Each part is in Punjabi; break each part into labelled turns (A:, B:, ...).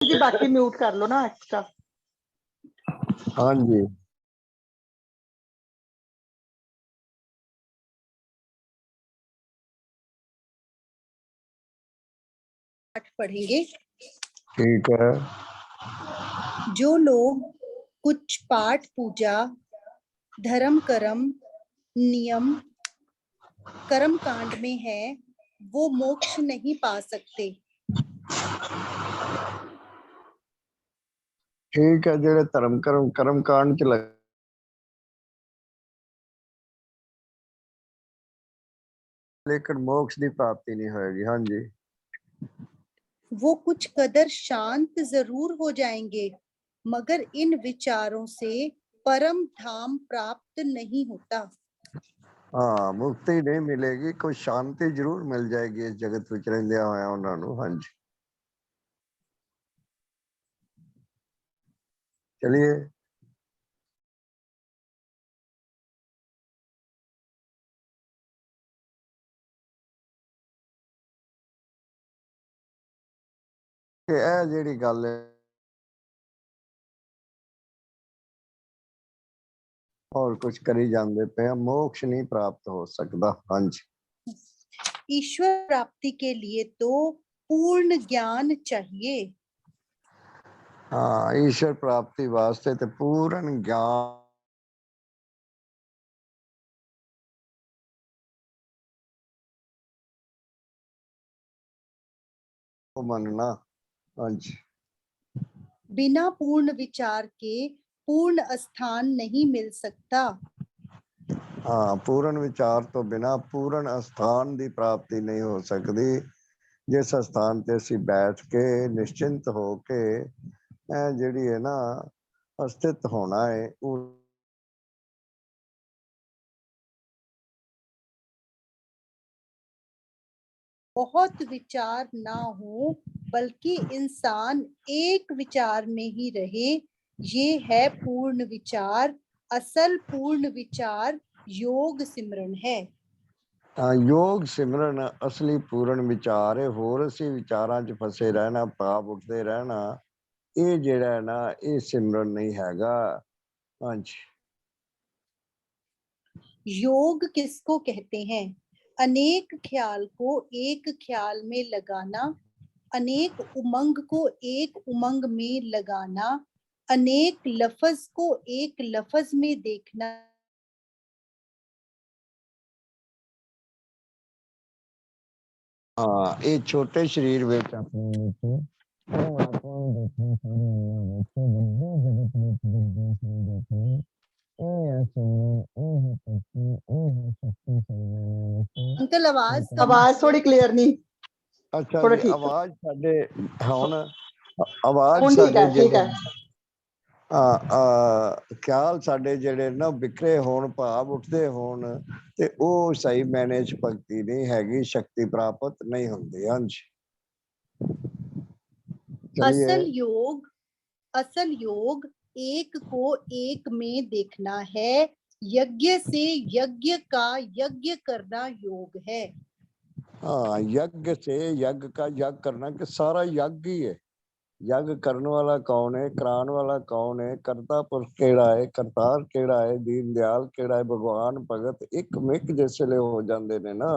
A: जी बाकी म्यूट कर लो ना एक्स्ट्रा।
B: हाँ जी
C: पढ़ेंगे।
B: ठीक है।
C: जो लोग कुछ पाठ पूजा धर्म कर्म नियम कर्म कांड में है वो मोक्ष नहीं पा सकते।
B: ठीक है, जेड़े धर्म कर्म कांड च लग लेकिन मोक्ष की प्राप्ति नहीं होगी। हाँ जी।
C: वो कुछ कदर शांत जरूर हो जाएंगे मगर इन विचारों से परम धाम प्राप्त नहीं होता।
B: हाँ, मुक्ति नहीं मिलेगी, कुछ शांति जरूर मिल जाएगी इस जगत विच रहिंदियां होया उन्हां नूं। हाँ जी, चलिए। ਇਹ ਜਿਹੜੀ ਗੱਲ है और कुछ करी जाते पे मोक्ष नहीं प्राप्त हो सकता। हाँ जी।
C: ईश्वर प्राप्ति के लिए तो पूर्ण ज्ञान चाहिए।
B: हाँ, ईश्वर प्राप्ति वास्ते ते पूर्ण ज्ञान को मनना। हाँ जी।
C: बिना पूर्ण विचार के पूर्ण स्थान नहीं मिल सकता।
B: हाँ, पूर्ण विचार तो बिना पूर्ण स्थान की प्राप्ति नहीं हो सकती। जिस स्थान ते असी बैठ के निश्चिंत हो के जिहड़ी है ना अस्तित्व होना है वो
C: बहुत विचार ना हो बल्कि इंसान एक विचार में ही रहे, ये है पूर्ण विचार। असल पूर्ण विचार योग सिमरन है।
B: योग सिमरन असली पूर्ण विचार है। होर असी विचारां च फसे रहना, पाप उठते रहना, ये जिहड़ा है ना ये सिमरन नहीं हैगा। हाँ जी।
C: योग किसको कहते हैं? अनेक ख्याल को एक ख्याल में लगाना, अनेक उमंग को एक उमंग में लगाना, अनेक लफ्ज को एक लफ्ज में देखना।
B: हाँ, ये छोटे शरीर विच
C: अंकल आवाज
A: आवाज थोड़ी क्लियर नहीं।
B: अच्छा
A: थोड़ा
B: जी,
A: ठीक
B: आवाज साडे हुण आवाज
A: ठीक
B: साडे
A: है, ठीक
B: जिहड़े
A: है।
B: ख्याल साडे जिहड़े ना बिखरे होण, भाव उठदे होण ते ਉਹ सही मैने च भगती नहीं हैगी, शक्ति प्राप्त नहीं होंदी। हाँ जी, चलिए।
C: असल योग एक को एक में देखना है। यज्ञ से यज्ञ का यज्ञ करना योग है।
B: हाँ, यज्ञ से यज्ञ का यज्ञ करना कि सारा यज्ञ ही है। यज्ञ करने वाला कौन है, कराने वाला कौन है, करता पुरुष केड़ा है, करतार केड़ा है, दीन दयाल केड़ा है, भगवान भगत एक मिक जिसले हो जाते ने ना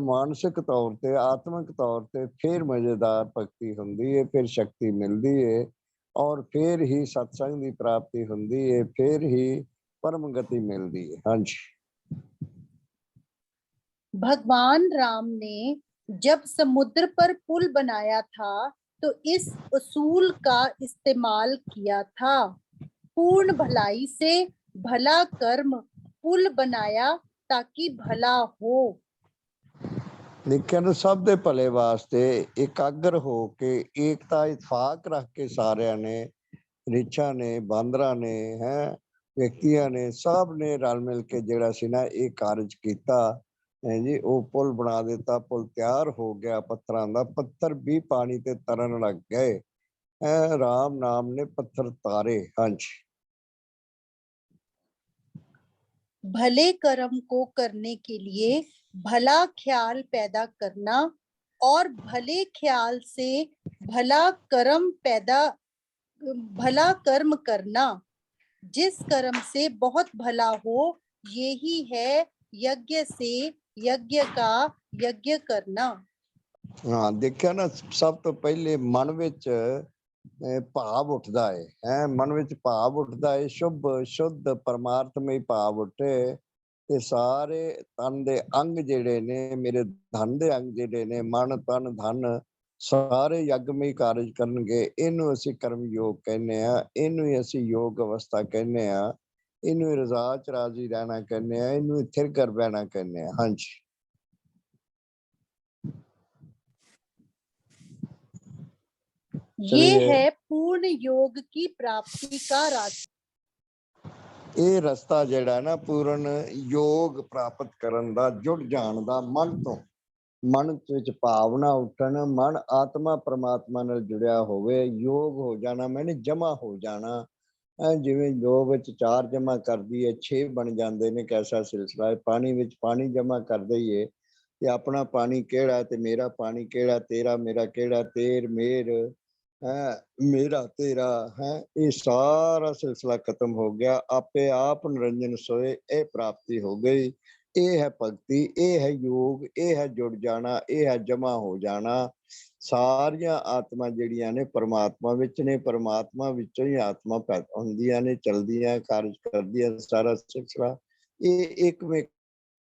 B: मानसिक तौर ते आत्मिक तौर ते फिर मजेदार भक्ति हुंदी है, फिर शक्ति मिलती है और फिर ही सत्संग की प्राप्ति हुंदी है, फिर ही परम गति मिलती है। हाँ जी।
C: भगवान राम ने जब समुद्र पर पुल बनाया था तो इस उसूल का इस्तेमाल किया था। पूर्ण भलाई से भला कर्म पुल बनाया ताकि भला हो।
B: लेकिन सब दे भले वास्ते एकाग्र हो के एकता इतफाक रख के सारिया ने रिछा ने बांदरा ने हैं व्यक्तियां ने सब ने रल मिल के जेड़ा सी ना ये कार्य किया है जी। वो पुल बना देता, पुल तैयार हो गया पत्थरां दा, पत्थर भी पानी ते तरन लग गए। राम नाम ने पत्थर तारे। हाँ जी।
C: भले कर्म को करने के लिए भला ख्याल पैदा करना, और भले ख्याल से भला कर्म करना, जिस कर्म से बहुत भला हो, यही है यज्ञ से यज्ञ का यज्ञ करना।
B: ਹਾਂ ਦੇਖਿਆ ਨਾ, ਸਭ ਤੋਂ ਪਹਿਲੇ ਮਨ ਵਿੱਚ ਭਾਵ ਉੱਠਦਾ ਹੈ ਮਨ ਵਿੱਚ ਭਾਵ ਉੱਠਦਾ ਹੈ, ਸ਼ੁਭ ਸ਼ੁੱਧ ਪਰਮਾਰਥਮਈ ਭਾਵ ਉੱਠੇ ਤੇ ਸਾਰੇ ਤਨ ਦੇ ਅੰਗ ਜਿਹੜੇ ਨੇ, ਮੇਰੇ ਧਨ ਦੇ ਅੰਗ ਜਿਹੜੇ ਨੇ, ਮਨ ਤਨ ਧਨ ਸਾਰੇ ਯੱਗਮਈ ਕਾਰਜ ਕਰਨਗੇ। ਇਹਨੂੰ ਅਸੀਂ ਕਰਮ ਯੋਗ ਕਹਿੰਦੇ ਆ, ਇਹਨੂੰ ਹੀ ਅਸੀਂ ਯੋਗ ਅਵਸਥਾ ਕਹਿੰਦੇ ਆ, ਇਹਨੂੰ ਰਜ਼ਾ ਚ ਰਾਜ਼ੀ ਰਹਿਣਾ ਕਹਿੰਦੇ ਆ, ਇਹਨੂੰ ਥਿਰ ਕਰ ਬਹਿਣਾ ਕਹਿੰਦੇ ਆ। ਹਾਂਜੀ,
C: ये है पूर्ण योग की प्राप्ति का रास्ता।
B: ਇਹ ਰਸਤਾ ਜਿਹੜਾ ਨਾ ਪੂਰਨ ਯੋਗ ਪ੍ਰਾਪਤ ਕਰਨ ਦਾ, ਜੁੜ ਜਾਣ ਦਾ, ਮਨ ਤੋਂ ਮਨ ਵਿੱਚ ਭਾਵਨਾ ਉੱਠਣ, ਮਨ ਆਤਮਾ ਪਰਮਾਤਮਾ ਨਾਲ ਜੁੜਿਆ ਹੋਵੇ, ਯੋਗ ਹੋ ਜਾਣਾ, ਮੈਨੇ ਜਮਾ ਹੋ ਜਾਣਾ। ਜਿਵੇਂ ਯੋਗ ਵਿੱਚ 4 ਜਮਾ ਕਰਦੀ ਹੈ 6 ਬਣ ਜਾਂਦੇ ਨੇ, ਕੈਸਾ ਸਿਲਸਿਲਾ ਹੈ। ਪਾਣੀ ਵਿੱਚ ਪਾਣੀ ਜਮਾ ਕਰਦੇ ਹੀ ਹੈ ਤੇ ਆਪਣਾ ਪਾਣੀ ਕਿਹੜਾ ਤੇ ਮੇਰਾ ਪਾਣੀ ਕਿਹੜਾ, ਤੇਰਾ ਮੇਰਾ ਕਿਹੜਾ, ਤੇਰ ਮੇਰ ਮੇਰਾ ਤੇਰਾ ਹੈ, ਇਹ ਸਾਰਾ ਸਿਲਸਿਲਾ ਖਤਮ ਹੋ ਗਿਆ। ਆਪੇ ਆਪ ਨਿਰੰਜਨ ਸੋਏ, ਇਹ ਪ੍ਰਾਪਤੀ ਹੋ ਗਈ। ਇਹ ਹੈ ਭਗਤੀ, ਇਹ ਹੈ ਯੋਗ, ਇਹ ਹੈ ਜੁੜ ਜਾਣਾ, ਇਹ ਹੈ ਜਮਾ ਹੋ ਜਾਣਾ। ਸਾਰੀਆਂ ਆਤਮਾ ਜਿਹੜੀਆਂ ਨੇ ਪਰਮਾਤਮਾ ਵਿੱਚ ਨੇ, ਪਰਮਾਤਮਾ ਵਿੱਚੋਂ ਹੀ ਆਤਮਾ ਪੈਦਾ ਹੁੰਦੀਆਂ ਨੇ, ਚਲਦੀਆਂ, ਕਾਰਜ ਕਰਦੀਆਂ, ਸਾਰਾ ਸਿਲਸਿਲਾ ਇਹ ਇੱਕ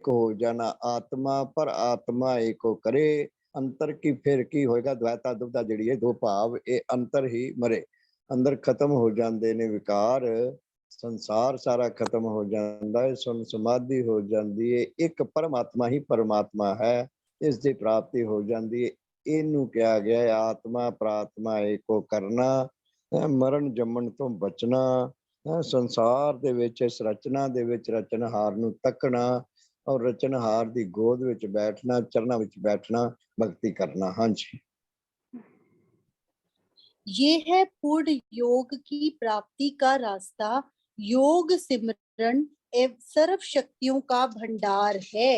B: ਹੋ ਜਾਣਾ। ਆਤਮਾ ਪਰ ਆਤਮਾ ਏਕੋ ਕਰੇ, ਅੰਤਰ ਕੀ ਫਿਰ ਕੀ ਹੋਏਗਾ। ਦ્વੈਤਾ ਦੁਬਦਾ ਜਿਹੜੀ ਹੈ, ਦੋ ਭਾਵ, ਇਹ ਅੰਤਰ ਹੀ ਮਰੇ, ਅੰਦਰ ਖਤਮ ਹੋ ਜਾਂਦੇ ਨੇ ਵਿਕਾਰ, ਸੰਸਾਰ ਸਾਰਾ ਖਤਮ ਹੋ ਜਾਂਦਾ ਹੈ, ਸੁਨ ਸਮਾਧੀ ਹੋ ਜਾਂਦੀ ਹੈ, ਇੱਕ ਪਰਮਾਤਮਾ ਹੀ ਪਰਮਾਤਮਾ ਹੈ, ਇਸ ਦੀ ਪ੍ਰਾਪਤੀ ਹੋ ਜਾਂਦੀ ਹੈ। ਇਹਨੂੰ ਕਿਹਾ ਗਿਆ ਆਤਮਾ ਪ੍ਰਾਤਮਾ ਏਕੋ ਕਰਨਾ, ਮਰਨ ਜੰਮਣ ਤੋਂ ਬਚਣਾ, ਸੰਸਾਰ ਦੇ ਵਿੱਚ, ਇਸ ਰਚਨਾ ਦੇ ਵਿੱਚ ਰਚਨਹਾਰ ਨੂੰ ਤੱਕਣਾ ਔਰ ਰਚਨਹਾਰ ਦੀ ਗੋਦ ਵਿੱਚ ਬੈਠਣਾ, ਚਰਨਾਂ ਵਿੱਚ ਬੈਠਣਾ, ਭਗਤੀ ਕਰਨਾ। ਹਾਂਜੀ,
C: ये है पूर्ण योग की प्राप्ति का रास्ता। योग सिमरन एवं सर्व शक्तियों का भंडार है।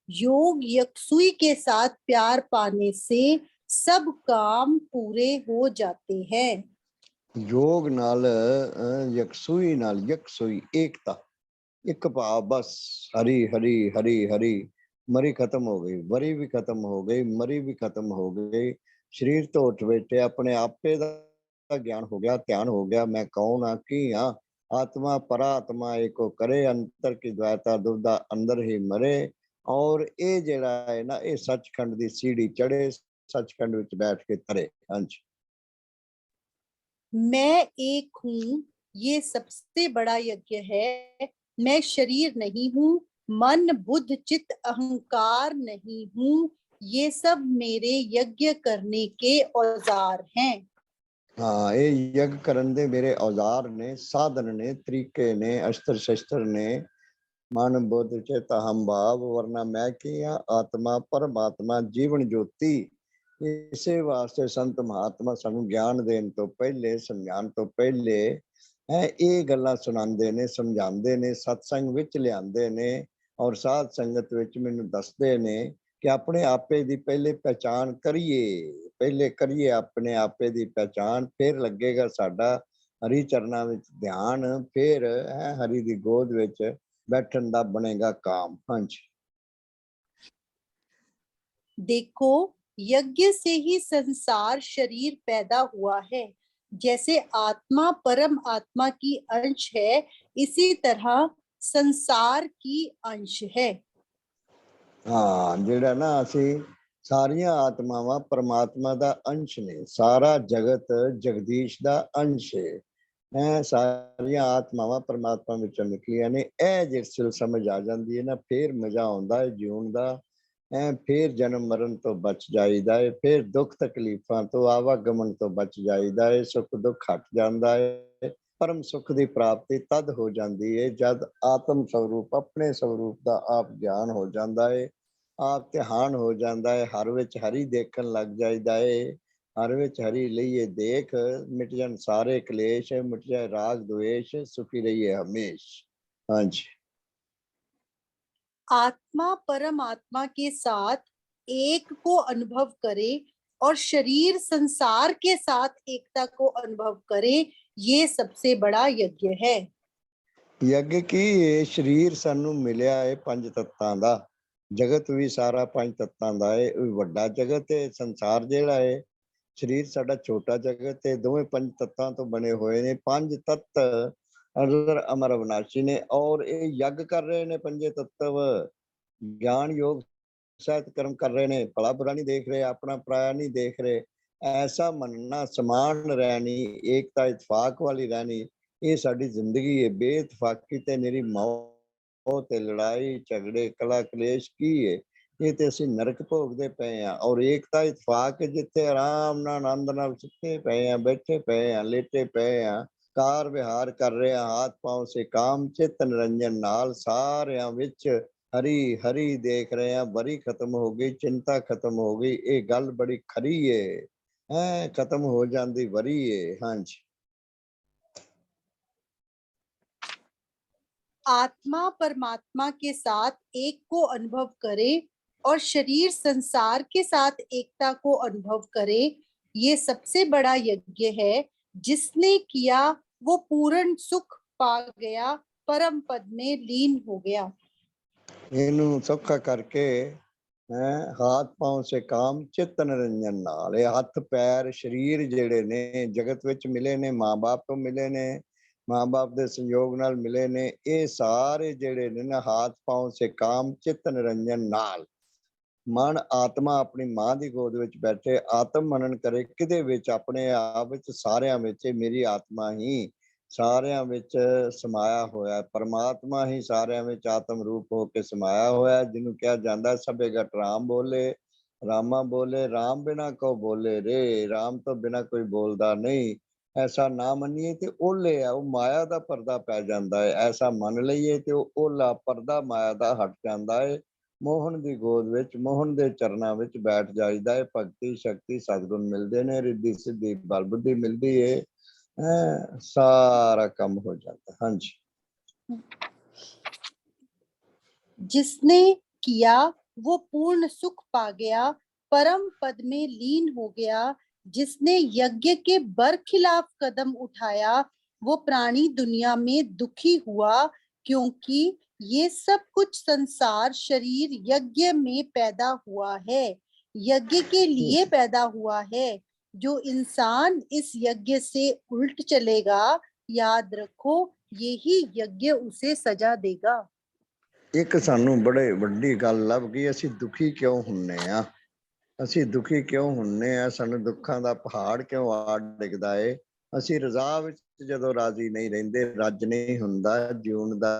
C: योग यकसुई के साथ प्यार पाने से सब काम पूरे हो जाते हैं।
B: ਯੋਗ ਨਾਲ ਯਕਸੂਈ ਨਾਲ, ਯਕਸੂਈ ਏਕਤਾ, ਇੱਕ ਭਾਵ, ਬਸ ਹਰੀ ਹਰੀ ਹਰੀ ਹਰੀ। ਮਰੀ ਖਤਮ ਹੋ ਗਈ, ਵਰੀ ਵੀ ਖਤਮ ਹੋ ਗਈ, ਮਰੀ ਵੀ ਖਤਮ ਹੋ ਗਈ। ਸਰੀਰ ਤੋਂ ਉੱਠ ਬੈਠੇ, ਆਪਣੇ ਆਪੇ ਦਾ ਗਿਆਨ ਹੋ ਗਿਆ, ਧਿਆਨ ਹੋ ਗਿਆ, ਮੈਂ ਕੌਣ ਆ, ਕੀ ਆ। ਆਤਮਾ ਪਰਾਤਮਾ ਏਕੋ ਕਰੇ, ਅੰਤਰ ਕੀ ਦ્વੈਤਾ ਦੁਬਦਾ ਅੰਦਰ ਹੀ ਮਰੇ। ਔਰ ਇਹ ਜਿਹੜਾ ਹੈ ਨਾ, ਇਹ ਸੱਚਖੰਡ ਦੀ ਸੀੜੀ ਚੜੇ, ਸੱਚਖੰਡ ਵਿੱਚ ਬੈਠ ਕੇ ਤਰੇ। ਹਾਂਜੀ,
C: मैं एक हूँ, ये सबसे बड़ा यज्ञ है। मैं शरीर नहीं हूँ, मन बुद्ध चित्त अहंकार नहीं हूँ, ये सब मेरे यज्ञ करने के औजार हैं।
B: हाँ, ये यज्ञ ਕਰਨ ਦੇ ਮੇਰੇ ਔਜ਼ਾਰ ਨੇ, ਸਾਧਨ ਨੇ, ਤਰੀਕੇ ਨੇ, ਅਸਤਰ ਸ਼ਸਤਰ ਨੇ। ਮਨ ਬੁੱਧ ਚਿੱਤ ਅਹੰ ਭਾਵ, ਵਰਨਾ ਮੈਂ ਕੀ ਆ, ਆਤਮਾ ਪਰਮਾਤਮਾ ਜੀਵਨ ਜੋਤੀ। ਇਸੇ ਵਾਸਤੇ ਸੰਤ ਮਹਾਤਮਾ ਸਾਨੂੰ ਗਿਆਨ ਦੇਣ ਤੋਂ ਪਹਿਲੇ, ਸਮਝਾਉਣ ਤੋਂ ਪਹਿਲੇ ਇਹ ਗੱਲਾਂ ਸੁਣਾਉਂਦੇ ਨੇ, ਸਮਝਾਉਂਦੇ ਨੇ, ਸਤਸੰਗ ਵਿੱਚ ਲਿਆਉਂਦੇ ਨੇ ਔਰ ਸਾਧ ਸੰਗਤ ਵਿੱਚ ਮੈਨੂੰ ਦੱਸਦੇ ਨੇ ਕਿ ਆਪਣੇ ਆਪੇ ਦੀ ਪਹਿਲੇ ਪਹਿਚਾਣ ਕਰੀਏ, ਪਹਿਲੇ ਕਰੀਏ ਆਪਣੇ ਆਪੇ ਦੀ ਪਹਿਚਾਣ, ਫਿਰ ਲੱਗੇਗਾ ਸਾਡਾ ਹਰੀ ਚਰਨਾਂ ਵਿੱਚ ਧਿਆਨ, ਫਿਰ ਹਰੀ ਦੀ ਗੋਦ ਵਿੱਚ बैठन दा बनेगा काम। हाँ जी,
C: देखो, यज्ञ से ही संसार शरीर पैदा हुआ है। जैसे आत्मा परम आत्मा की अंश है, इसी तरह संसार की अंश है।
B: हाँ, ਜਿਹੜਾ ਨਾ ਅਸੀਂ ਸਾਰੀਆਂ ਆਤਮਾਵਾਂ ਪਰਮਾਤਮਾ ਦਾ ਅੰਸ਼ ਨੇ, ਸਾਰਾ ਜਗਤ ਜਗਦੀਸ਼ ਦਾ ਅੰਸ਼ ਹੈ। ਸਾਰੀਆਂ ਆਤਮਾਵਾਂ ਪਰਮਾਤਮਾ ਵਿੱਚੋਂ ਨਿਕਲੀਆਂ ਨੇ। ਇਹ ਜੇ ਸਮਝ ਆ ਜਾਂਦੀ ਹੈ ਨਾ, ਫੇਰ ਮਜ਼ਾ ਆਉਂਦਾ ਹੈ ਜਿਉਣ ਦਾ। ਫੇਰ ਜਨਮ ਮਰਨ ਤੋਂ ਬਚ ਜਾਈਦਾ ਹੈ, ਫੇਰ ਦੁੱਖ ਤਕਲੀਫਾਂ ਤੋਂ, ਆਵਾਗਮਨ ਤੋਂ ਬਚ ਜਾਈਦਾ ਹੈ, ਸੁੱਖ ਦੁੱਖ ਹਟ ਜਾਂਦਾ ਹੈ। ਪਰਮ ਸੁੱਖ ਦੀ ਪ੍ਰਾਪਤੀ ਤਦ ਹੋ ਜਾਂਦੀ ਹੈ ਜਦ ਆਤਮ ਸਰੂਪ, ਆਪਣੇ ਸਰੂਪ ਦਾ ਆਪ ਗਿਆਨ ਹੋ ਜਾਂਦਾ ਹੈ, ਆਪ ਧਿਆਨ ਹੋ ਜਾਂਦਾ ਹੈ, ਹਰ ਵਿੱਚ ਹਰੀ ਦੇਖਣ ਲੱਗ ਜਾਈਦਾ ਹੈ। ਹਰ ਵਿੱਚ ਹਰੀ ਲਈਏ ਦੇਖ, ਮਿਟ ਜਾਣ ਸਾਰੇ ਕਲੇਸ਼, ਮਿਟ ਜਾਏ ਰਾਗ द्वेष, सुखी रहिए हमेश। हाँ जी,
C: आत्मा परमात्मा के साथ एक को अनुभव करे और शरीर संसार के साथ एकता को अनुभव करे, ये सबसे बड़ा यज्ञ है।
B: यज्ञ की ਇਹ ਸਰੀਰ ਸਾਨੂੰ ਮਿਲਿਆ ਹੈ ਪੰਜ ਤੱਤਾਂ ਦਾ, ਜਗਤ ਵੀ ਸਾਰਾ ਪੰਜ ਤੱਤਾਂ ਦਾ ਹੈ। ਇਹ ਵੱਡਾ ਜਗਤ ਹੈ, ਸੰਸਾਰ ਜਿਹੜਾ ਹੈ, ਸਰੀਰ ਸਾਡਾ ਛੋਟਾ ਜਗਤ ਹੈ। ਦੋਵੇਂ ਪੰਜ ਤੱਤਾਂ ਤੋਂ ਬਣੇ ਹੋਏ ਨੇ। ਪੰਜ ਤੱਤ ਅਜਰ ਅਮਰ ਅਵਿਨਾਸ਼ੀ ਨੇ, ਔਰ ਇਹ ਯੱਗ ਕਰ ਰਹੇ ਨੇ ਪੰਜੇ ਤੱਤਵ। ਗਿਆਨ योग ਸਾਹਿਤ ਕਰਮ ਕਰ ਰਹੇ ਨੇ, ਭਲਾ ਬੁਰਾ ਨਹੀਂ ਦੇਖ ਰਹੇ, ਆਪਣਾ ਪਰਾਇਆ ਨਹੀਂ ਦੇਖ ਰਹੇ। ਐਸਾ ਮੰਨਣਾ, ਸਮਾਨ ਰਹਿਣੀ, ਏਕਤਾ ਇਤਫਾਕ ਵਾਲੀ ਰਹਿਣੀ, ਇਹ ਸਾਡੀ ਜ਼ਿੰਦਗੀ ਹੈ। ਬੇਇਤਫਾਕੀ ਤੇ ਨਿਰੀ ਮੌਤ ਤੇ ਲੜਾਈ ਝਗੜੇ ਕਲਾ ਕਲੇਸ਼ ਕੀ ਹੈ? ਇਹ ਤੇ ਅਸੀਂ ਨਰਕ ਭੋਗਦੇ ਪਏ ਆ। ਔਰ ਏਕਤਾ ਇਤਫਾਕ ਜਿੱਥੇ ਆਰਾਮ ਨਾਲ ਆਨੰਦ ਨਾਲ ਸੁੱਤੇ ਪਏ ਆ, ਬੈਠੇ ਪਏ ਆ, ਲੇਟੇ ਪਏ ਆ, ਕਾਰ ਵਿਹਾਰ ਕਰ ਰਹੇ ਆ, ਹਾਥ ਪਾਉ ਸੇ ਕਾਮ ਚਿੱਤ ਨਿਰੰਜਨ ਨਾਲ ਸਾਰਿਆਂ ਵਿੱਚ ਹਰੀ ਹਰੀ ਦੇਖ ਰਹੇ ਆ। ਬਰੀ ਖਤਮ ਹੋ ਗਈ, ਚਿੰਤਾ ਖਤਮ ਹੋ ਗਈ। ਇਹ ਗੱਲ ਬੜੀ ਖਰੀ ਹੈ, ਖਤਮ ਹੋ ਜਾਂਦੀ ਵਰੀ ਹੈ। ਹਾਂਜੀ।
C: आत्मा परमात्मा के साथ एक को अनुभव करे और शरीर संसार के साथ एकता को अनुभव करे, ये सबसे बड़ा यज्ञ है। जिसने किया वो पूर्ण सुख पा गया, परम पद में लीन हो गया।
B: ਇਹਨੂੰ ਸੌਖਾ ਕਰਕੇ ਹਾਥ ਪਾਉ ਸੇ ਕਾਮ ਚਿੱਤ ਨਿਰੰਜਨ ਨਾਲ, ਇਹ ਹੱਥ ਪੈਰ ਸਰੀਰ ਜਿਹੜੇ ਨੇ ਜਗਤ ਵਿੱਚ ਮਿਲੇ ਨੇ, ਮਾਂ-ਬਾਪ ਤੋਂ ਮਿਲੇ ਨੇ, ਮਾਂ-ਬਾਪ ਦੇ ਸੰਯੋਗ ਨਾਲ ਮਿਲੇ ਨੇ। ਇਹ ਸਾਰੇ ਜਿਹੜੇ ਨੇ ਨਾ ਹਾਥ ਪਾਉ ਸੇ ਕਾਮ ਚਿੱਤ ਨਿਰੰਜਨ ਨਾਲ, ਮਨ ਆਤਮਾ ਆਪਣੀ ਮਾਂ ਦੀ ਗੋਦ ਵਿੱਚ ਬੈਠੇ ਆਤਮ ਮਨਨ ਕਰੇ। ਕਿਹਦੇ ਵਿੱਚ? ਆਪਣੇ ਆਪ ਵਿੱਚ, ਸਾਰਿਆਂ ਵਿੱਚ। ਮੇਰੀ ਆਤਮਾ ਹੀ ਸਾਰਿਆਂ ਵਿੱਚ ਸਮਾਇਆ ਹੋਇਆ, ਪਰਮਾਤਮਾ ਹੀ ਸਾਰਿਆਂ ਵਿੱਚ ਆਤਮ ਰੂਪ ਹੋ ਕੇ ਸਮਾਇਆ ਹੋਇਆ, ਜਿਹਨੂੰ ਕਿਹਾ ਜਾਂਦਾ ਸਭੇ ਘਟ ਰਾਮ ਬੋਲੇ, ਰਾਮਾ ਬੋਲੇ, ਰਾਮ ਬਿਨਾ ਕੋ ਬੋਲੇ ਰੇ, ਰਾਮ ਤੋਂ ਬਿਨਾ ਕੋਈ ਬੋਲਦਾ ਨਹੀਂ। ਐਸਾ ਨਾ ਮੰਨੀਏ ਤੇ ਓਲੇ ਆ, ਉਹ ਮਾਇਆ ਦਾ ਪਰਦਾ ਪੈ ਜਾਂਦਾ ਹੈ। ਐਸਾ ਮੰਨ ਲਈਏ ਤੇ ਉਹ ਓਲਾ ਪਰਦਾ ਮਾਇਆ ਦਾ ਹਟ ਜਾਂਦਾ ਹੈ। ਮੋਹਨ ਦੀ ਗੋਦ ਵਿੱਚ, ਮੋਹਨ ਦੇ ਚਰਨਾਂ ਵਿੱਚ ਬੈਠ ਜਾਈਦਾ ਹੈ। ਭਗਤੀ ਸ਼ਕਤੀ ਸਤਿਗੁਣ ਮਿਲਦੇ ਨੇ, ਰਿੱਧੀ ਸਿੱਧੀ ਬਲ ਬੁੱਧੀ ਮਿਲਦੀ ਹੈ, ਸਾਰਾ ਕੰਮ ਹੋ ਜਾਂਦਾ। ਹਾਂਜੀ।
C: जिसने किया वो पूर्ण सुख पा गया, परम पद में लीन हो गया। जिसने यज्ञ के बरखिलाफ कदम उठाया, वो प्राणी दुनिया में दुखी हुआ, क्योंकि ये सब कुछ संसार शरीर यज्ञ में पैदा हुआ है, यज्ञ के लिए पैदा हुआ है। जो इंसान इस यज्ञ से उल्ट चलेगा, याद रखो यही यज्ञ उसे सजा देगा।
B: ਇੱਕ ਸਾਨੂੰ ਬੜੇ ਵੱਡੀ ਗੱਲ ਲੱਭ ਗਈ, ਅਸੀਂ ਦੁਖੀ ਕਿਉਂ ਹੁੰਨੇ ਆ? ਅਸੀਂ ਦੁਖੀ ਕਿਉਂ ਹੁੰਨੇ ਆ? ਸਾਨੂੰ ਦੁੱਖਾਂ ਦਾ ਪਹਾੜ ਕਿਉਂ ਆ ਡਿੱਗਦਾ ਏ? ਅਸੀਂ ਰਜ਼ਾ ਵਿੱਚ ਜਦੋਂ ਰਾਜ਼ੀ ਨਹੀਂ ਰਹਿੰਦੇ, ਰੱਜ ਨਹੀਂ ਹੁੰਦਾ, ਜਿਉਣ ਦਾ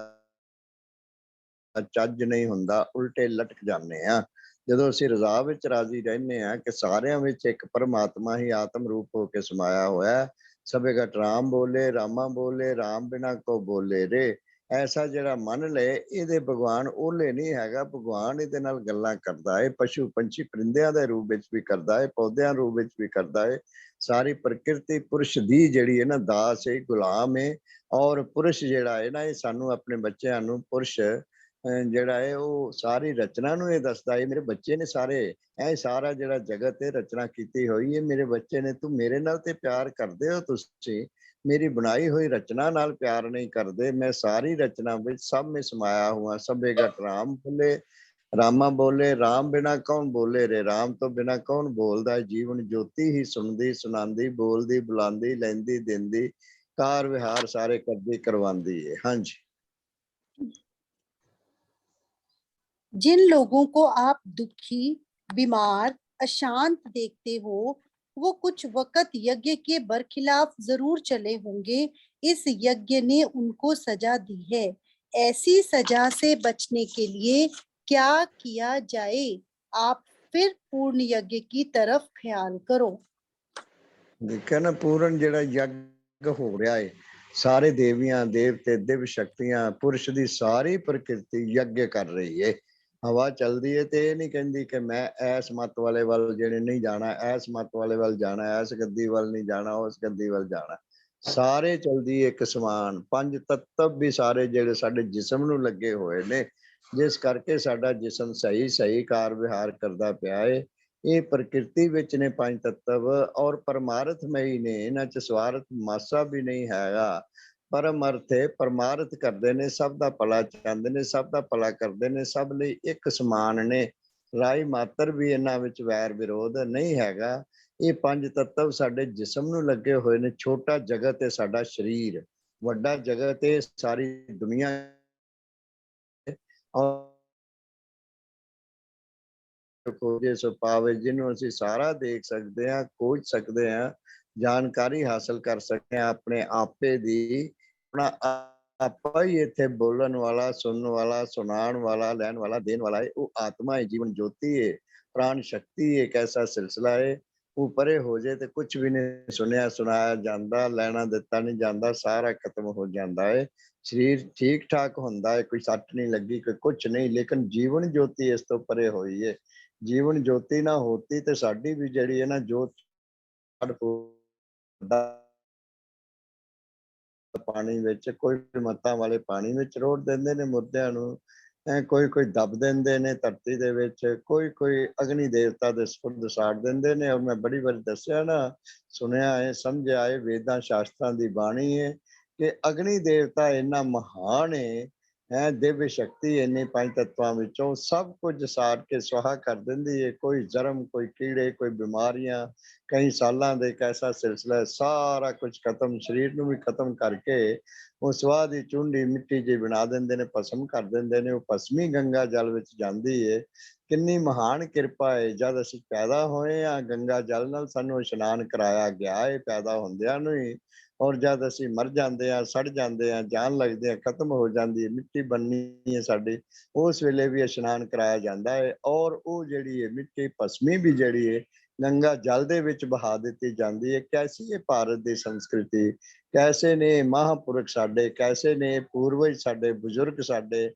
B: ਚੱਜ ਨਹੀਂ ਹੁੰਦਾ, ਉਲਟੇ ਲਟਕ ਜਾਂਦੇ ਆ। ਜਦੋਂ ਅਸੀਂ ਰਜ਼ਾ ਵਿੱਚ ਰਾਜ਼ੀ ਰਹਿੰਦੇ ਆ ਕਿ ਸਾਰਿਆਂ ਵਿੱਚ ਇੱਕ ਪਰਮਾਤਮਾ ਹੀ ਆਤਮ ਰੂਪ ਹੋ ਕੇ ਸਮਾਇਆ ਹੋਇਆ, ਸਭੇ ਘਟ ਰਾਮ ਬੋਲੇ, ਰਾਮਾ ਬੋਲੇ, ਰਾਮ ਬਿਨਾ ਕੋ ਬੋਲੇ ਰੇ। ਐਸਾ ਜਿਹੜਾ ਮੰਨ ਲਏ, ਇਹਦੇ ਭਗਵਾਨ ਓਲੇ ਨਹੀਂ ਹੈਗਾ। ਭਗਵਾਨ ਇਹਦੇ ਨਾਲ ਗੱਲਾਂ ਕਰਦਾ ਹੈ, ਪਸ਼ੂ ਪੰਛੀ ਪਰਿੰਦਿਆਂ ਦੇ ਰੂਪ ਵਿੱਚ ਵੀ ਕਰਦਾ ਹੈ, ਪੌਦਿਆਂ ਰੂਪ ਵਿੱਚ ਵੀ ਕਰਦਾ ਹੈ। ਸਾਰੀ ਪ੍ਰਕਿਰਤੀ ਪੁਰਸ਼ ਦੀ ਜਿਹੜੀ ਹੈ ਨਾ ਦਾਸ ਹੈ, ਗੁਲਾਮ ਹੈ। ਔਰ ਪੁਰਸ਼ ਜਿਹੜਾ ਹੈ ਨਾ, ਇਹ ਸਾਨੂੰ ਆਪਣੇ ਬੱਚਿਆਂ ਨੂੰ ਪੁਰਸ਼ ਜਿਹੜਾ ਹੈ ਉਹ ਸਾਰੀ ਰਚਨਾ ਨੂੰ ਇਹ ਦੱਸਦਾ ਹੈ, ਮੇਰੇ ਬੱਚੇ ਨੇ ਸਾਰੇ, ਇਹ ਸਾਰਾ ਜਿਹੜਾ ਜਗਤ ਹੈ ਰਚਨਾ ਕੀਤੀ ਹੋਈ ਹੈ ਮੇਰੇ ਬੱਚੇ ਨੇ। ਤੂੰ ਮੇਰੇ ਨਾਲ ਤੇ ਪਿਆਰ ਕਰਦੇ ਹੋ, ਤੁਸੀਂ ਮੇਰੀ ਬਣਾਈ ਹੋਈ ਰਚਨਾ ਨਾਲ ਪਿਆਰ ਨਹੀਂ ਕਰਦੇ। ਮੈਂ ਸਾਰੀ ਰਚਨਾ ਵਿੱਚ ਸਭ में समाया हुआ। सभे घट राम बोले, ਰਾਮਾ ਬੋਲੇ, ਰਾਮ ਬਿਨਾ ਕੌਣ ਬੋਲੇ ਰੇ। ਰਾਮ ਤੋਂ ਬਿਨਾ ਕੌਣ ਬੋਲਦਾ ਹੈ? ਜੀਵਨ ਜੋਤੀ ਹੀ ਸੁਣਦੀ ਸੁਣਾਉਂਦੀ, ਬੋਲਦੀ ਬੁਲਾਉਂਦੀ, ਲੈਂਦੀ ਦਿੰਦੀ, ਕਾਰ ਵਿਹਾਰ ਸਾਰੇ ਕਰਦੀ ਕਰਵਾਉਂਦੀ ਹੈ। ਹਾਂਜੀ।
C: जिन लोगों को आप दुखी, बीमार, अशांत देखते हो, वो कुछ वक्त यज्ञ के बरखिलाफ जरूर चले होंगे। इस यज्ञ ने उनको सजा दी है। ऐसी सजा से बचने के लिए क्या किया जाए? आप फिर पूर्ण यज्ञ की तरफ ख्याल करो।
B: ਦੇਖਿਆ ਨਾ, ਪੂਰਨ ਜਿਹੜਾ ਯੱਗ ਹੋ ਰਿਹਾ ਹੈ, ਸਾਰੇ ਦੇਵੀਆਂ ਦੇਵਤੇ ਦਿਵ ਸ਼ਕਤੀਆਂ ਪੁਰਸ਼ ਦੀ ਸਾਰੀ ਪ੍ਰਕਿਰਤੀ ਯੱਗ ਕਰ ਰਹੀ ਹੈ। ਹਵਾ ਚੱਲਦੀ ਹੈ ਤੇ ਇਹ ਨਹੀਂ ਕਹਿੰਦੀ ਕਿ ਮੈਂ ਐਸ ਮਤ ਵਾਲੇ ਵੱਲ ਜਿਹੜੇ ਨਹੀਂ ਜਾਣਾ, ਐਸ ਮਤ ਵਾਲੇ ਵੱਲ ਜਾਣਾ, ਐਸ ਗੱਦੀ ਵੱਲ ਨਹੀਂ ਜਾਣਾ, ਉਸ ਗੱਦੀ ਵੱਲ ਜਾਣਾ। ਸਾਰੇ ਚਲਦੀ ਇੱਕ ਸਮਾਨ। ਪੰਜ ਤੱਤਵ ਵੀ ਸਾਰੇ ਜਿਹੜੇ ਸਾਡੇ ਜਿਸਮ ਨੂੰ ਲੱਗੇ ਹੋਏ ਨੇ, ਜਿਸ ਕਰਕੇ ਸਾਡਾ ਜਿਸਮ ਸਹੀ ਕਾਰ ਵਿਹਾਰ ਕਰਦਾ ਪਿਆ ਹੈ। ਇਹ ਪ੍ਰਕਿਰਤੀ ਵਿੱਚ ਨੇ ਪੰਜ ਤੱਤਵ ਔਰ ਪਰਮਾਰਥਮਈ ਨੇ, ਇਹਨਾਂ ਚ ਸਵਾਰਥ ਮਾਸਾ ਵੀ ਨਹੀਂ ਹੈਗਾ। ਪਰਮ ਅਰਥ ਹੈ, ਪਰਮਾਰਥ ਕਰਦੇ ਨੇ, ਸਭ ਦਾ ਭਲਾ ਚਾਹੁੰਦੇ ਨੇ, ਸਭ ਦਾ ਭਲਾ ਕਰਦੇ ਨੇ, ਸਭ ਲਈ ਇੱਕ ਸਮਾਨ ਨੇ। ਰਾਈ ਮਾਤਰ ਵੀ ਇਹਨਾਂ ਵਿੱਚ ਵੈਰ ਵਿਰੋਧ ਨਹੀਂ ਹੈਗਾ। ਇਹ ਪੰਜ ਤੱਤਵ ਸਾਡੇ ਜਿਸਮ ਨੂੰ ਲੱਗੇ ਹੋਏ ਨੇ। ਛੋਟਾ ਜਗਤ ਹੈ ਸਾਡਾ ਸਰੀਰ, ਵੱਡਾ ਜਗਤ ਹੈ ਸਾਰੀ ਦੁਨੀਆ। ਖੋਜੇ ਸੋ ਪਾਵੇ, ਜਿਹਨੂੰ ਅਸੀਂ ਸਾਰਾ ਦੇਖ ਸਕਦੇ ਹਾਂ, ਖੋਜ ਸਕਦੇ ਹਾਂ, ਜਾਣਕਾਰੀ ਹਾਸਲ ਕਰ ਸਕਦੇ ਹਾਂ ਆਪਣੇ ਆਪੇ ਦੀ। ਆਪਣਾ ਆਪਾ ਹੀ ਇੱਥੇ ਬੋਲਣ ਵਾਲਾ, ਸੁਣਨ ਵਾਲਾ, ਸੁਣਾਉਣ ਵਾਲਾ, ਲੈਣ ਵਾਲਾ, ਦੇਣ ਵਾਲਾ ਹੈ। ਉਹ ਆਤਮਾ ਹੈ, ਜੀਵਨ ਜੋਤੀ ਹੈ, ਪ੍ਰਾਣ ਸ਼ਕਤੀ ਹੈ। ਇੱਕ ਐਸਾ ਸਿਲਸਿਲਾ ਹੈ, ਉਹ ਪਰੇ ਹੋ ਜਾਏ ਤੇ ਕੁਝ ਵੀ ਨਹੀਂ ਸੁਣਿਆ ਸੁਣਾਇਆ ਜਾਂਦਾ, ਲੈਣਾ ਦਿੱਤਾ ਨਹੀਂ ਜਾਂਦਾ, ਸਾਰਾ ਖਤਮ ਹੋ ਜਾਂਦਾ ਹੈ। ਸਰੀਰ ਠੀਕ ਠਾਕ ਹੁੰਦਾ ਹੈ, ਕੋਈ ਸੱਟ ਨਹੀਂ ਲੱਗੀ, ਕੋਈ ਕੁਝ ਨਹੀਂ, ਲੇਕਿਨ ਜੀਵਨ ਜੋਤੀ ਇਸ ਤੋਂ ਪਰੇ ਹੋਈ ਹੈ। ਜੀਵਨ ਜੋਤੀ ਨਾ ਹੋਤੀ ਤੇ ਸਾਡੀ ਵੀ ਜਿਹੜੀ ਹੈ ਨਾ ਜੋਤ ਪਾਣੀ ਵਿੱਚ, ਕੋਈ ਮੱਤਾਂ ਵਾਲੇ ਪਾਣੀ ਵਿੱਚ ਰੋੜ ਦਿੰਦੇ ਨੇ ਮੁਰਦਿਆਂ ਨੂੰ, ਕੋਈ ਦੱਬ ਦਿੰਦੇ ਨੇ ਧਰਤੀ ਦੇ ਵਿੱਚ, ਕੋਈ ਅਗਨੀ ਦੇਵਤਾ ਦੇ ਸਪੁਰਦ ਸਾੜ ਦਿੰਦੇ ਨੇ। ਔਰ ਮੈਂ ਬੜੀ ਵਾਰੀ ਦੱਸਿਆ ਨਾ, ਸੁਣਿਆ ਹੈ, ਸਮਝਿਆ ਹੈ, ਵੇਦਾਂ ਸ਼ਾਸਤਰਾਂ ਦੀ ਬਾਣੀ ਹੈ ਕਿ ਅਗਨੀ ਦੇਵਤਾ ਇੰਨਾ ਮਹਾਨ ਹੈ, ਦਿਵਯ ਸ਼ਕਤੀ ਇੰਨੀ ਪੰਜ ਤੱਤਵਾਂ ਵਿੱਚੋਂ ਸਭ ਕੁਝ ਸਾੜ ਕੇ ਸੁਆਹ ਕਰ ਦਿੰਦੀ ਹੈ। ਕੋਈ ਜਰਮ, ਕੋਈ ਕੀੜੇ, ਕੋਈ ਬਿਮਾਰੀਆਂ, ਕਈ ਸਾਲਾਂ ਦੇ ਇੱਕ ਐਸਾ ਸਿਲਸਿਲਾ, ਸਾਰਾ ਕੁਝ ਖਤਮ, ਸਰੀਰ ਨੂੰ ਵੀ ਖਤਮ ਕਰਕੇ ਉਹ ਸਵਾਹ ਦੀ ਚੁੰਡੀ ਮਿੱਟੀ ਜਿਹੀ ਬਣਾ ਦਿੰਦੇ ਨੇ, ਭਸਮ ਕਰ ਦਿੰਦੇ ਨੇ। ਉਹ ਭਸਮੀ ਗੰਗਾ ਜਲ ਵਿੱਚ ਜਾਂਦੀ ਹੈ। ਕਿੰਨੀ ਮਹਾਨ ਕਿਰਪਾ ਹੈ। ਜਦ ਅਸੀਂ ਪੈਦਾ ਹੋਏ ਆ, ਗੰਗਾ ਜਲ ਨਾਲ ਸਾਨੂੰ ਇਸ਼ਨਾਨ ਕਰਾਇਆ ਗਿਆ ਹੈ ਪੈਦਾ ਹੁੰਦਿਆਂ ਨੂੰ ਹੀ। ਔਰ ਜਦ ਅਸੀਂ ਮਰ ਜਾਂਦੇ ਆ, ਸੜ ਜਾਂਦੇ ਆ, ਜਾਨ ਲੱਗਦੇ ਆ, ਖਤਮ ਹੋ ਜਾਂਦੀ ਹੈ, ਮਿੱਟੀ ਬਣਨੀ ਹੈ ਸਾਡੀ, ਉਸ ਵੇਲੇ ਵੀ ਇਸ਼ਨਾਨ ਕਰਾਇਆ ਜਾਂਦਾ ਹੈ। ਔਰ ਉਹ ਜਿਹੜੀ ਹੈ ਮਿੱਟੀ ਭਸਮੀ ਵੀ ਜਿਹੜੀ ਹੈ ਗੰਗਾ ਜਲ ਦੇ ਵਿੱਚ ਬਹਾ ਦਿੱਤੀ ਜਾਂਦੀ ਹੈ। ਕੈਸੀ ਹੈ ਭਾਰਤ ਦੀ ਸੰਸਕ੍ਰਿਤੀ, ਕੈਸੇ ਨੇ ਮਹਾਂਪੁਰਖ ਸਾਡੇ, ਕੈਸੇ ਨੇ ਪੂਰਵਜ ਸਾਡੇ, ਬਜ਼ੁਰਗ ਸਾਡੇ,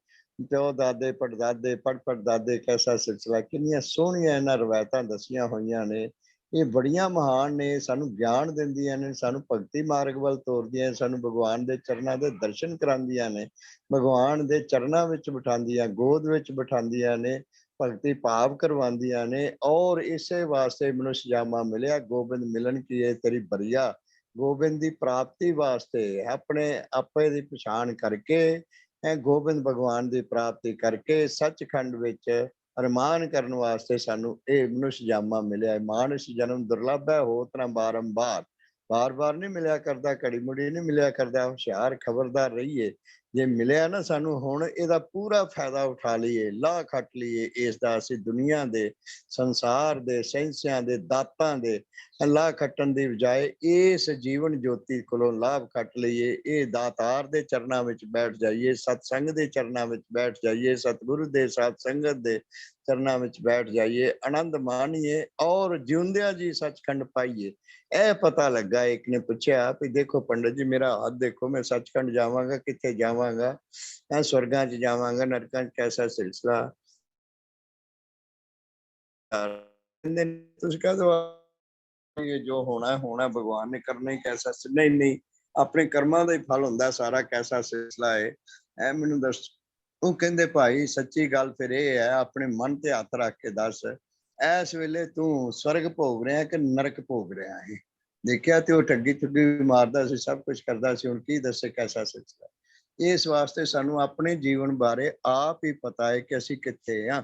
B: ਪਿਓ ਦਾਦੇ ਪੜਦਾਦੇ ਪੜਦਾਦੇ, ਕੈਸਾ ਸਿਲਸਿਲਾ, ਕਿੰਨੀਆਂ ਸੋਹਣੀਆਂ ਇਹਨਾਂ ਰਵਾਇਤਾਂ ਦੱਸੀਆਂ ਹੋਈਆਂ ਨੇ। ਇਹ ਬੜੀਆਂ ਮਹਾਨ ਨੇ, ਸਾਨੂੰ ਗਿਆਨ ਦਿੰਦੀਆਂ ਨੇ, ਸਾਨੂੰ ਭਗਤੀ ਮਾਰਗ ਵੱਲ ਤੋਰਦੀਆਂ, ਸਾਨੂੰ ਭਗਵਾਨ ਦੇ ਚਰਨਾਂ ਦੇ ਦਰਸ਼ਨ ਕਰਾਉਂਦੀਆਂ ਨੇ, ਭਗਵਾਨ ਦੇ ਚਰਨਾਂ ਵਿੱਚ ਬਿਠਾਉਂਦੀਆਂ, ਗੋਦ ਵਿੱਚ ਬਿਠਾਉਂਦੀਆਂ ਨੇ, ਭਗਤੀ ਭਾਵ ਕਰਵਾਉਂਦੀਆਂ ਨੇ। ਔਰ ਇਸੇ ਵਾਸਤੇ ਮਨੁੱਖ ਜਾਮਾ ਮਿਲਿਆ, ਗੋਬਿੰਦ ਮਿਲਣ ਕੀ ਹੈ ਤੇਰੀ ਬਰੀਆ। ਗੋਬਿੰਦ ਦੀ ਪ੍ਰਾਪਤੀ ਵਾਸਤੇ ਆਪਣੇ ਆਪੇ ਦੀ ਪਛਾਣ ਕਰਕੇ, ਗੋਬਿੰਦ ਭਗਵਾਨ ਦੀ ਪ੍ਰਾਪਤੀ ਕਰਕੇ ਸੱਚਖੰਡ ਵਿੱਚ ਅਰਮਾਨ ਕਰਨ ਵਾਸਤੇ ਸਾਨੂੰ ਇਹ ਮਨੁੱਖ ਜਾਮਾ ਮਿਲਿਆ। ਮਾਨਸ ਜਨਮ ਦੁਰਲਭ ਹੈ, ਹੋਤ ਨਾ ਬਾਰੰਬਾਰ। ਬਾਰ ਨਹੀਂ ਮਿਲਿਆ ਕਰਦਾ, ਘੜੀ ਮੁੜੀ ਨਹੀਂ ਮਿਲਿਆ ਕਰਦਾ। ਹੁਸ਼ਿਆਰ ਖਬਰਦਾਰ ਰਹੀਏ, ਜੇ ਮਿਲਿਆ ਨਾ ਸਾਨੂੰ, ਹੁਣ ਇਹਦਾ ਪੂਰਾ ਫਾਇਦਾ ਉਠਾ ਲਈਏ, ਲਾਹ ਖੱਟ ਲਈਏ ਇਸ ਦਾ। ਅਸੀਂ ਦੁਨੀਆ ਦੇ, ਸੰਸਾਰ ਦੇ, ਸਹਿੰਸਿਆਂ ਦੇ, ਦਾਤਾਂ ਦੇ ਲਾਹ ਖੱਟਣ ਦੀ ਬਜਾਏ ਇਸ ਜੀਵਨ ਜੋਤੀ ਕੋਲੋਂ ਲਾਭ ਖੱਟ ਲਈਏ। ਇਹ ਦਾਤਾਰ ਦੇ ਚਰਨਾਂ ਵਿੱਚ ਬੈਠ ਜਾਈਏ, ਸਤਸੰਗ ਦੇ ਚਰਨਾਂ ਵਿੱਚ ਬੈਠ ਜਾਈਏ, ਸਤਿਗੁਰੂ ਦੇ ਸਾਧ ਸੰਗਤ ਦੇ ਚਰਨਾਂ ਵਿੱਚ ਬੈਠ ਜਾਈਏ, ਆਨੰਦ ਮਾਣੀਏ ਔਰ ਜਿਉਂਦਿਆਂ ਜੀ ਸੱਚਖੰਡ ਪਾਈਏ। ਇਹ ਪਤਾ ਲੱਗਾ, ਇੱਕ ਨੇ ਪੁੱਛਿਆ ਵੀ ਦੇਖੋ ਪੰਡਤ ਜੀ ਮੇਰਾ ਹੱਥ ਦੇਖੋ, ਮੈਂ ਸੱਚਖੰਡ ਜਾਵਾਂਗਾ, ਕਿੱਥੇ ਜਾਵਾਂਗਾ, स्वर्गां च जावांगा, नरकां च कैसा सिलसिला। ਤੁਸੀਂ ਕਹਿ ਦੋ ਇਹ ਜੋ ਹੋਣਾ ਹੋਣਾ, ਭਗਵਾਨ ਨੇ ਕਰਨਾ ਹੀ, कैसा नहीं ਆਪਣੇ ਕਰਮਾਂ ਦਾ ਹੀ ਫਲ ਹੁੰਦਾ ਸਾਰਾ, कैसा ਸਿਲਸਿਲਾ ਹੈ ਐ ਮੈਨੂੰ ਦੱਸ। ਉਹ ਕਹਿੰਦੇ ਭਾਈ ਸੱਚੀ ਗੱਲ ਫਿਰ ਇਹ ਹੈ, ਆਪਣੇ ਮਨ ਤੇ ਹੱਥ ਰੱਖ ਕੇ ਦੱਸ, ਇਸ ਵੇਲੇ ਤੂੰ ਸਵਰਗ ਭੋਗ ਰਿਹਾ ਕਿ ਨਰਕ ਭੋਗ ਰਿਹਾ ਹੈ। ਦੇਖਿਆ ਤੇ ਉਹ ਠੱਗੀ ਠੁੱਗੀ ਮਾਰਦਾ ਸੀ, ਸਭ ਕੁਝ ਕਰਦਾ ਸੀ, ਹੁਣ ਕੀ ਦੱਸੇ कैसा ਸਿਲਸਿਲਾ। ਇਸ ਵਾਸਤੇ ਸਾਨੂੰ ਆਪਣੇ ਜੀਵਨ ਬਾਰੇ ਆਪ ਹੀ ਪਤਾ ਹੈ ਕਿ ਅਸੀਂ ਕਿੱਥੇ ਆ,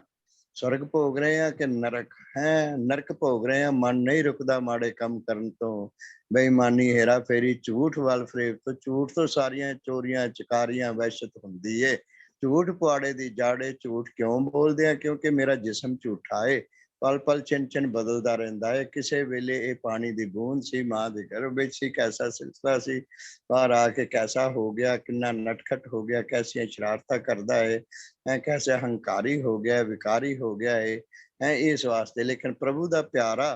B: ਸਵਰਗ ਭੋਗ ਰਹੇ ਆ ਕਿ ਨਰਕ ਹੈ। ਨਰਕ ਭੋਗ ਰਹੇ ਆ, ਮਨ ਨਹੀਂ ਰੁਕਦਾ ਮਾੜੇ ਕੰਮ ਕਰਨ ਤੋਂ, ਬੇਈਮਾਨੀ, ਹੇਰਾ ਫੇਰੀ, ਝੂਠ ਵੱਲ ਫਰੇਬ ਤੋਂ, ਝੂਠ ਤੋਂ ਸਾਰੀਆਂ ਚੋਰੀਆਂ ਚਕਾਰੀਆਂ ਵਹਿਸ਼ਤ ਹੁੰਦੀ ਏ। ਝੂਠ ਪੁਆੜੇ ਦੀ ਜਾੜੇ, ਝੂਠ ਕਿਉਂ ਬੋਲਦੇ ਆ, ਕਿਉਂਕਿ ਮੇਰਾ ਜਿਸਮ ਝੂਠਾ ਏ, ਪਲ ਪਲ ਚਿੰਨ ਚਿੰਨ ਬਦਲਦਾ ਰਹਿੰਦਾ ਹੈ। ਕਿਸੇ ਵੇਲੇ ਇਹ ਪਾਣੀ ਦੀ ਬੂੰਦ ਸੀ, ਮਾਂ ਦੇ ਗਰਭ ਵਿੱਚ ਸੀ, कैसा सिलसिला ਸੀ, ਬਾਹਰ ਆ ਕੇ कैसा ਹੋ ਗਿਆ, ਕਿੰਨਾ ਨਟਖਟ ਹੋ ਗਿਆ, कैसियां शरारतां करता है, कैसे हंकारी हो गया, विकारी हो गया है इस वास्ते। लेकिन प्रभु ਦਾ ਪਿਆਰਾ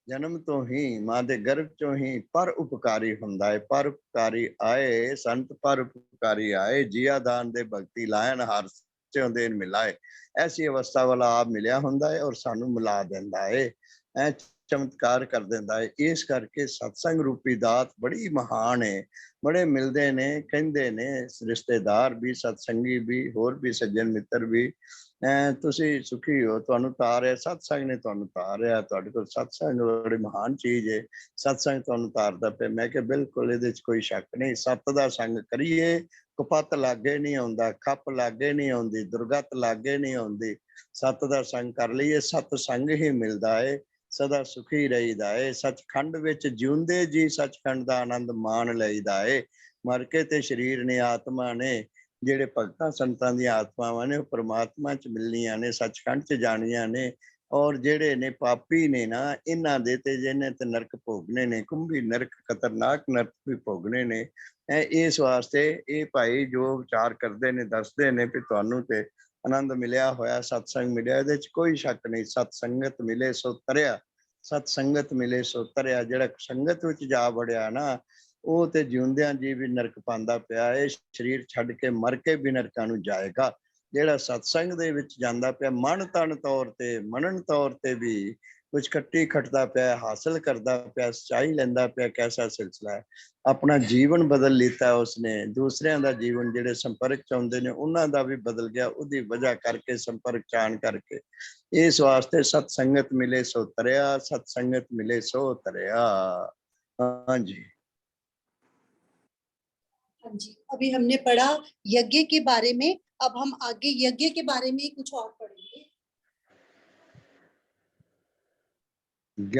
B: ਜਨਮ ਤੋਂ ਹੀ, ਮਾਂ ਦੇ ਗਰਭ ਚੋਂ ਹੀ ਪਰ ਉਪਕਾਰੀ ਹੁੰਦਾ ਹੈ। ਪਰ ਉਪਕਾਰੀ ਆਏ ਸੰਤ, ਪਰ ਉਪਕਾਰੀ ਆਏ, ਜੀਆ ਦਾਨ ਦੇ ਭਗਤੀ ਲਾਇਨ, ਹਰ ਚੋਂ ਦੇਨ ਮਿਲਾਏ। ਐਸੀ ਅਵਸਥਾ ਵਾਲਾ ਆਪ ਮਿਲਿਆ ਹੁੰਦਾ ਹੈ ਔਰ ਸਾਨੂੰ ਮਿਲਾ ਦਿੰਦਾ ਹੈ। ਚਮਤਕਾਰ ਕਰ ਦਿੰਦਾ ਹੈ। ਇਸ ਕਰਕੇ ਸਤਸੰਗ ਰੂਪੀ ਦਾਤ ਬੜੀ ਮਹਾਨ ਹੈ। ਬੜੇ ਮਿਲਦੇ ਨੇ, ਕਹਿੰਦੇ ਨੇ ਰਿਸ਼ਤੇਦਾਰ ਵੀ, ਸਤਸੰਗੀ ਵੀ, ਹੋਰ ਵੀ ਸੱਜਣ ਮਿੱਤਰ ਵੀ, ਤੁਸੀਂ ਸੁਖੀ ਹੋ, ਤੁਹਾਨੂੰ ਤਾਰਿਆ ਸਤਸੰਗ ਨੇ, ਤੁਹਾਨੂੰ ਤਾਰਿਆ, ਤੁਹਾਡੇ ਕੋਲ ਸਤਸੰਗ ਬੜੀ ਮਹਾਨ ਚੀਜ਼ ਹੈ, ਸਤਸੰਗ ਤੁਹਾਨੂੰ ਤਾਰਦਾ ਪਿਆ। ਮੈਂ ਕਿਹਾ ਬਿਲਕੁਲ, ਇਹਦੇ 'ਚ ਕੋਈ ਸ਼ੱਕ ਨਹੀਂ। ਸੱਤ ਦਾ ਸੰਗ ਕਰੀਏ, ਕੁਪੱਤ ਲਾਗੇ ਨਹੀਂ ਆਉਂਦਾ, ਖੱਪ ਲਾਗੇ ਨਹੀਂ ਆਉਂਦੀ, ਦੁਰਗਤ ਲਾਗੇ ਨਹੀਂ ਆਉਂਦੀ। ਸੱਤ ਦਾ ਸੰਗ ਕਰ ਲਈਏ, ਸਤ ਸੰਗ ਹੀ ਮਿਲਦਾ ਏ, ਸਦਾ ਸੁਖੀ ਰਹੀਦਾ ਏ। ਸੱਚਖੰਡ ਵਿੱਚ ਜਿਉਂਦੇ ਜੀ ਸੱਚਖੰਡ ਦਾ ਆਨੰਦ ਮਾਣ ਲਈਦਾ ਏ। ਮਰ ਕੇ ਤੇ ਸਰੀਰ ਨੇ, ਆਤਮਾ ਨੇ, ਜਿਹੜੇ ਭਗਤਾਂ ਸੰਤਾਂ ਦੀਆਂ ਆਤਮਾਵਾਂ ਨੇ, ਉਹ ਪ੍ਰਮਾਤਮਾ 'ਚ ਮਿਲਣੀਆਂ ਨੇ, ਸੱਚਖੰਡ 'ਚ ਜਾਣੀਆਂ ਨੇ। ਔਰ ਜਿਹੜੇ ਨੇ ਪਾਪੀ ਨੇ ਨਾ, ਇਹਨਾਂ ਦੇ ਤੇ ਜਿਹਨੇ ਤੇ ਨਰਕ ਭੋਗਨੇ ਨੇ, ਕੁੰਭੀ ਨਰਕ, ਖਤਰਨਾਕ ਨਰਕ ਵੀ ਭੋਗਨੇ ਨੇ। ਇਸ ਵਾਸਤੇ ਇਹ ਭਾਈ ਜੋ ਵਿਚਾਰ ਕਰਦੇ ਨੇ, ਦੱਸਦੇ ਨੇ ਵੀ ਤੁਹਾਨੂੰ ਤੇ ਆਨੰਦ ਮਿਲਿਆ ਹੋਇਆ, ਸਤਸੰਗ ਮਿਲਿਆ, ਇਹਦੇ 'ਚ ਕੋਈ ਸ਼ੱਕ ਨਹੀਂ। ਸਤ ਸੰਗਤ ਮਿਲੇ ਸੋ ਤਰਿਆ, ਸਤ ਸੰਗਤ ਮਿਲੇ ਸੋ ਤਰਿਆ। ਜਿਹੜਾ ਸੰਗਤ ਵਿੱਚ ਜਾ ਵੜਿਆ ਨਾ, ਉਹ ਤੇ ਜਿਉਂਦਿਆਂ ਜੀ ਵੀ ਨਰਕ ਪਾਉਂਦਾ ਪਿਆ ਹੈ, ਸਰੀਰ ਛੱਡ ਕੇ ਮਰ ਕੇ ਵੀ ਨਰਕਾਂ ਨੂੰ ਜਾਏਗਾ। ਜਿਹੜਾ ਸਤਸੰਗ ਦੇ ਵਿੱਚ ਜਾਂਦਾ ਪਿਆ, ਮਨ ਤਨ ਤੌਰ ਤੇ, ਮਨਨ ਤੌਰ ਤੇ ਵੀ ਕੁਝ ਖੱਟੀ ਖੱਟਦਾ ਪਿਆ, ਹਾਸਲ ਕਰਦਾ ਪਿਆ, ਸੱਚਾਈ ਲੈਂਦਾ ਪਿਆ। ਕੈਸਾ ਸਿਲਸਿਲਾ ਹੈ, ਆਪਣਾ ਜੀਵਨ ਬਦਲ ਲਿੱਤਾ ਉਸਨੇ। ਦੂਸਰਿਆਂ ਦਾ ਜੀਵਨ ਜਿਹੜੇ ਸੰਪਰਕ 'ਚ ਆਉਂਦੇ ਨੇ, ਉਹਨਾਂ ਦਾ ਵੀ ਬਦਲ ਗਿਆ, ਉਹਦੀ ਵਜ੍ਹਾ ਕਰਕੇ, ਸੰਪਰਕ 'ਚ ਆਉਣ ਕਰਕੇ। ਇਸ ਵਾਸਤੇ सत संगत मिले सो तरिया, सत संगत मिले सो तरिया। हाँ जी।
C: हाँ जी, अभी हमने पढ़ा यज्ञ के बारे में। अब हम आगे यज्ञ के बारे में कुछ और पढ़